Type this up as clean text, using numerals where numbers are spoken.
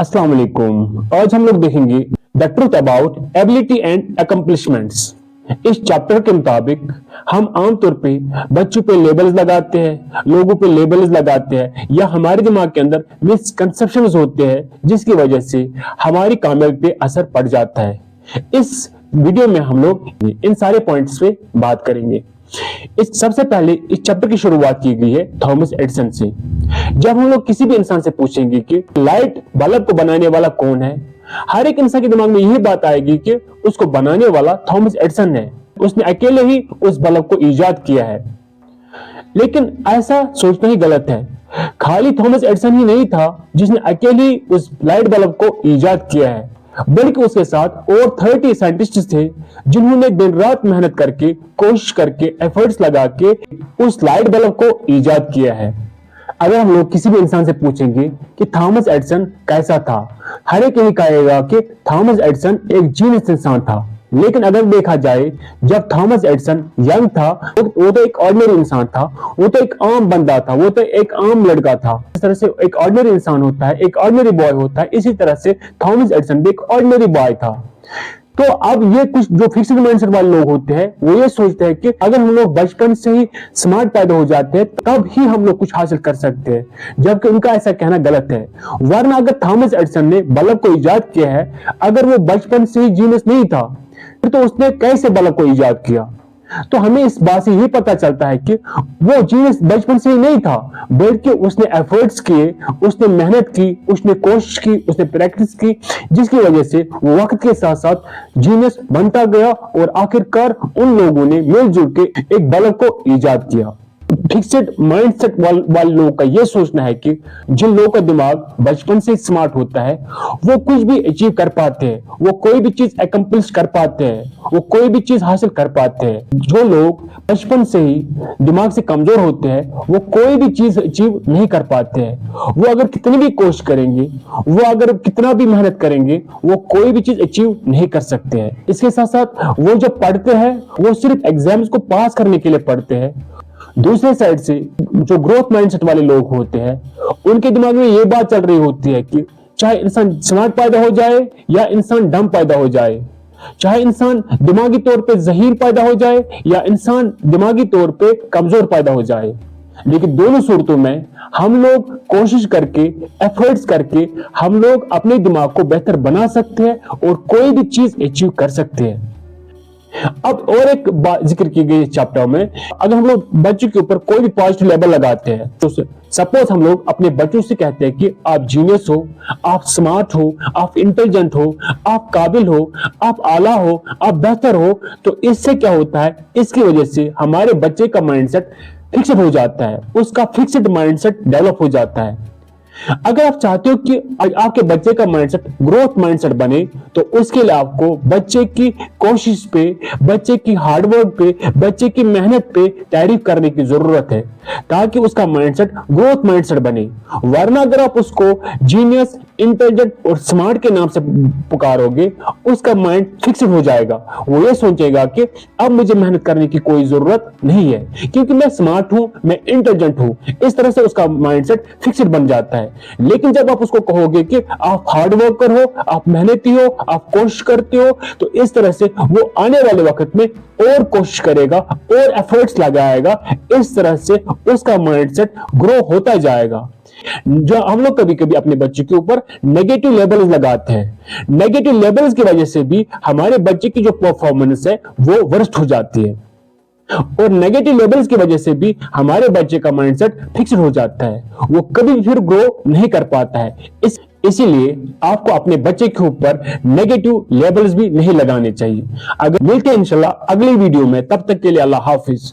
अस्सलाम वालेकुम। आज हम लोग देखेंगे the truth about ability and accomplishments. इस चैप्टर के मुताबिक हम आमतौर पे बच्चों पे लेबल्स लगाते हैं, लोगों पे लेबल्स लगाते हैं, या हमारे दिमाग के अंदर मिसकंसेप्शंस होते हैं जिसकी वजह से हमारी कामयाबी पे असर पड़ जाता है। इस वीडियो में हम लोग इन सारे पॉइंट्स पे बात करेंगे। इस सबसे पहले इस चैप्टर की शुरुआत की गई है थॉमस एडिसन से। जब हम लोग किसी भी इंसान से पूछेंगे कि लाइट बल्ब को बनाने वाला कौन है, हर एक इंसान के दिमाग में यही बात आएगी कि उसको बनाने वाला थॉमस एडिसन है, उसने अकेले ही उस बल्ब को इजाद किया है। लेकिन ऐसा सोचना ही गलत है। खाली थॉमस एडिसन ही नहीं था जिसने अकेले उस लाइट बल्ब को इजाद किया है, बल्कि उसके साथ और 30 साइंटिस्ट थे जिन्होंने दिन रात मेहनत करके, कोशिश करके, एफर्ट्स लगा के उस लाइट बल्ब को इजाद किया है। अगर हम लोग किसी भी इंसान से पूछेंगे कि थॉमस एडिसन कैसा था, हर एक यही कहेगा कि थॉमस एडिसन एक जीनियस इंसान था। लेकिन अगर देखा जाए, जब थॉमस एडिसन यंग था वो तो एक ऑर्डिनरी इंसान था, वो तो एक आम बंदा था, वो तो एक आम लड़का था। इस तरह से एक ऑर्डिनरी इंसान होता है, एक ऑर्डिनरी बॉय होता है, इसी तरह से थॉमस एडिसन भी एक ऑर्डिनरी बॉय था। तो अब ये कुछ जो फिक्स्ड माइंडसेट वाले लोग होते हैं वो ये सोचते हैं कि अगर हम लोग बचपन से ही स्मार्ट पैदा हो जाते हैं तब ही हम लोग कुछ हासिल कर सकते हैं, जबकि उनका ऐसा कहना गलत है। वरना अगर थॉमस एडिसन ने बल्ब को इजाद किया है, अगर वो बचपन से ही जीनियस नहीं था, फिर तो उसने कैसे बल्ब को इजाद किया? तो हमें इस बात से ये पता चलता है कि वो जीनियस बचपन से ही नहीं था, बल्कि उसने एफर्ट्स किए, उसने मेहनत की, उसने कोशिश की, उसने प्रैक्टिस की, जिसकी वजह से वो वक्त के साथ साथ जीनियस बनता गया और आखिरकार उन लोगों ने मिलजुल के एक बल्ब को इजाद किया। फिक्स्ड माइंडसेट वाले लोगों का यह सोचना है कि जिन लोगों का दिमाग बचपन से स्मार्ट होता है वो कुछ भी अचीव कर पाते हैं, वो कोई भी चीज अकम्प्लिश कर पाते हैं, वो कोई भी चीज हासिल कर पाते हैं। जो लोग बचपन से ही दिमाग से कमजोर होते हैं वो कोई भी चीज अचीव नहीं कर पाते हैं। वो अगर कितनी भी कोशिश करेंगे, वो अगर कितना भी मेहनत करेंगे, वो कोई भी चीज अचीव नहीं कर सकते हैं। इसके साथ साथ वो जब पढ़ते हैं वो सिर्फ एग्जाम्स को पास करने के लिए पढ़ते हैं। दूसरे साइड से जो ग्रोथ माइंडसेट वाले लोग होते हैं उनके दिमाग में ये बात चल रही होती है कि चाहे इंसान स्मार्ट पैदा हो जाए या इंसान डम पैदा हो जाए, चाहे इंसान दिमागी तौर पे ज़हीर पैदा हो जाए या इंसान दिमागी तौर पे कमजोर पैदा हो जाए, लेकिन दोनों सूरतों में हम लोग कोशिश करके, एफर्ट्स करके हम लोग अपने दिमाग को बेहतर बना सकते हैं और कोई भी चीज अचीव कर सकते हैं। अब और एक बात जिक्र की गई चैप्टर में, अगर हम लोग बच्चों के ऊपर कोई भी पॉजिटिव लेबल लगाते हैं, तो सपोज हम लोग अपने बच्चों से कहते हैं कि आप जीनियस हो, आप स्मार्ट हो, आप इंटेलिजेंट हो, आप काबिल हो, आप आला हो, आप बेहतर हो, तो इससे क्या होता है, इसकी वजह से हमारे बच्चे का माइंडसेट फिक्स्ड हो जाता है, उसका फिक्स्ड माइंडसेट डेवलप हो जाता है। अगर आप चाहते हो कि आपके बच्चे का माइंडसेट ग्रोथ माइंडसेट बने, तो उसके लिए आपको बच्चे की कोशिश पे, बच्चे की हार्डवर्क पे, बच्चे की मेहनत पे तारीफ करने की जरूरत है ताकि उसका माइंडसेट ग्रोथ माइंडसेट बने। वरना अगर आप उसको जीनियस, इंटेलिजेंट और स्मार्ट के नाम से पुकारोगे, उसका माइंड फिक्स्ड हो जाएगा। वो ये सोचेगा कि अब मुझे मेहनत करने की कोई जरूरत नहीं है क्योंकि मैं स्मार्ट हूं, मैं इंटेलिजेंट हूं। इस तरह से उसका माइंडसेट फिक्स्ड बन जाता है। लेकिन जब आप उसको कहोगे कि आप हार्ड वर्कर हो, आप मेहनती हो, आप कोशिश करते हो, तो इस तरह से वो आने वाले वक्त में और कोशिश करेगा और एफर्ट्स लगाएगा। इस तरह से उसका माइंडसेट ग्रो होता जाएगा। जो हम लोग कभी कभी अपने बच्चे के ऊपर नेगेटिव लेबल्स लगाते हैं, नेगेटिव लेबल्स की वजह से भी हमारे बच्चे की जो परफॉर्मेंस है वो वर्स्ट हो जाती है और नेगेटिव लेबल्स की वजह से भी हमारे बच्चे का माइंडसेट फिक्स्ड हो जाता है, वो कभी फिर ग्रो नहीं कर पाता है। इसीलिए आपको अपने बच्चे के ऊपर नेगेटिव लेबल्स भी नहीं लगाने चाहिए। अगर मिलते हैं इंशाल्लाह अगली वीडियो में, तब तक के लिए अल्लाह हाफिज।